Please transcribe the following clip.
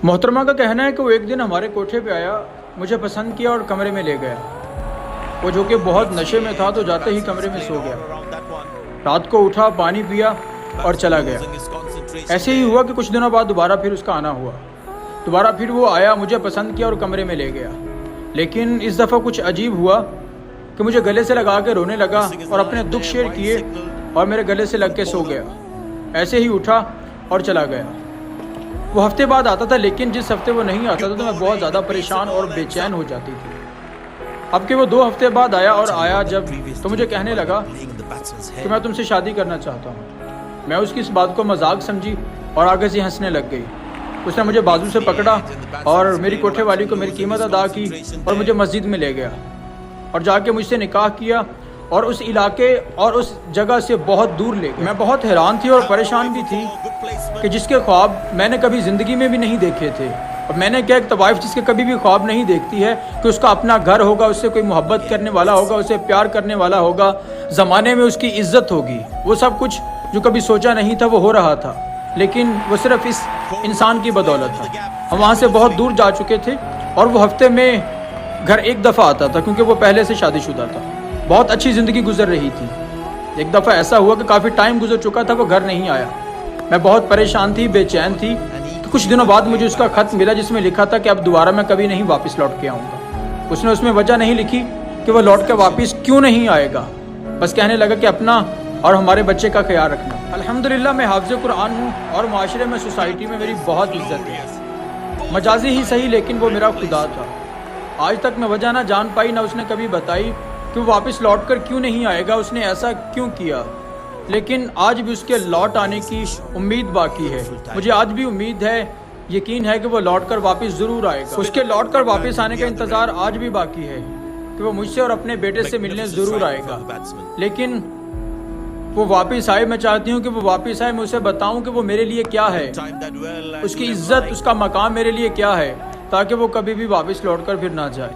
محترمہ کا کہنا ہے کہ وہ ایک دن ہمارے کوٹھے پہ آیا، مجھے پسند کیا اور کمرے میں لے گیا۔ وہ جو کہ بہت نشے میں تھا تو جاتے ہی کمرے میں سو گیا۔ رات کو اٹھا، پانی پیا اور چلا گیا۔ ایسے ہی ہوا کہ کچھ دنوں بعد دوبارہ پھر اس کا آنا ہوا۔ دوبارہ پھر وہ آیا، مجھے پسند کیا اور کمرے میں لے گیا۔ لیکن اس دفعہ کچھ عجیب ہوا کہ مجھے گلے سے لگا کے رونے لگا اور اپنے دکھ شیئر کیے اور میرے گلے سے لگ کے سو گیا۔ ایسے ہی اٹھا اور چلا گیا۔ وہ ہفتے بعد آتا تھا، لیکن جس ہفتے وہ نہیں آتا تھا تو میں بہت زیادہ پریشان اور بے چین ہو جاتی تھی۔ اب کہ وہ 2 ہفتے بعد آیا جب تو مجھے کہنے لگا کہ میں تم سے شادی کرنا چاہتا ہوں۔ میں اس کی اس بات کو مذاق سمجھی اور آگے سے ہنسنے لگ گئی۔ اس نے مجھے بازو سے پکڑا اور میری کوٹھے والی کو میری قیمت ادا کی اور مجھے مسجد میں لے گیا اور جا کے مجھ سے نکاح کیا اور اس علاقے اور اس جگہ سے بہت دور لے گیا۔ میں بہت حیران تھی اور پریشان بھی تھی کہ جس کے خواب میں نے کبھی زندگی میں بھی نہیں دیکھے تھے، اور میں نے کیا ایک طوائف جس کے کبھی بھی خواب نہیں دیکھتی ہے کہ اس کا اپنا گھر ہوگا، اس سے کوئی محبت کرنے والا ہوگا، اسے پیار کرنے والا ہوگا، زمانے میں اس کی عزت ہوگی۔ وہ سب کچھ جو کبھی سوچا نہیں تھا وہ ہو رہا تھا، لیکن وہ صرف اس انسان کی بدولت تھا۔ ہم وہاں سے بہت دور جا چکے تھے اور وہ ہفتے میں گھر ایک دفعہ آتا تھا کیونکہ وہ پہلے سے شادی شدہ تھا۔ بہت اچھی زندگی گزر رہی تھی۔ ایک دفعہ ایسا ہوا کہ کافی ٹائم گزر چکا تھا، وہ گھر نہیں آیا۔ میں بہت پریشان تھی، بے چین تھی۔ تو کچھ دنوں بعد مجھے اس کا خط ملا جس میں لکھا تھا کہ اب دوبارہ میں کبھی نہیں واپس لوٹ کے آؤں گا۔ اس نے اس میں وجہ نہیں لکھی کہ وہ لوٹ کے واپس کیوں نہیں آئے گا، بس کہنے لگا کہ اپنا اور ہمارے بچے کا خیال رکھنا۔ الحمدللہ میں حافظ قرآن ہوں اور معاشرے میں، سوسائٹی میں میری بہت عزت ہے۔ مجازی ہی صحیح، لیکن وہ میرا خدا تھا۔ آج تک میں وجہ نہ جان پائی، نہ اس نے کبھی بتائی کہ وہ واپس لوٹ کر کیوں نہیں آئے گا، اس نے ایسا کیوں کیا۔ لیکن آج بھی اس کے لوٹ آنے کی امید باقی ہے۔ مجھے آج بھی امید ہے، یقین ہے کہ وہ لوٹ کر واپس ضرور آئے گا۔ اس کے لوٹ کر واپس آنے کا انتظار آج بھی باقی ہے کہ وہ مجھ سے اور اپنے بیٹے سے ملنے ضرور آئے گا۔ لیکن وہ واپس آئے، میں چاہتی ہوں کہ وہ واپس آئے، میں اسے بتاؤں کہ وہ میرے لیے کیا ہے، اس کی عزت، اس کا مقام میرے لیے کیا ہے، تاکہ وہ کبھی بھی واپس لوٹ کر پھر نہ جائے۔